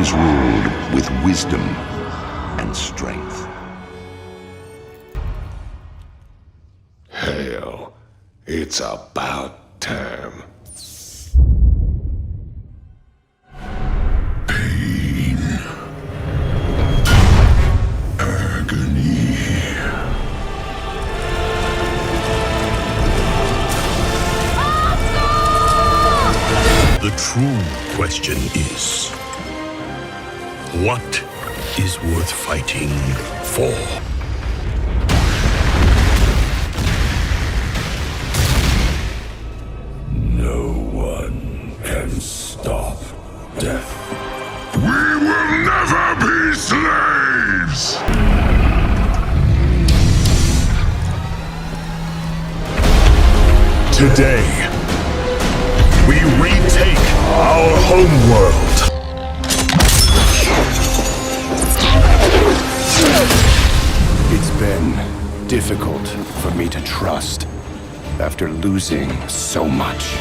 is ruled with wisdom and strength. Hell, it's about time. Pain. Agony. The true question is, what is worth fighting for? No one can stop death. We will never be slaves! Today, we retake our homeworld. It's been difficult for me to trust after losing so much.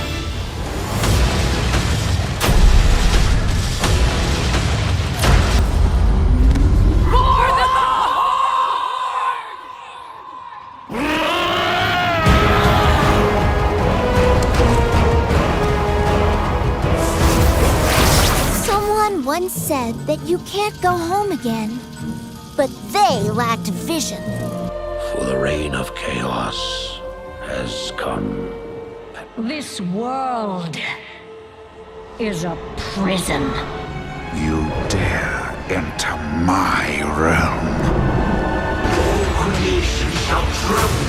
Someone once said that you can't go home again, but they lacked vision. For the reign of chaos has come. This world is a prison. You dare enter my realm. All creation shall tremble.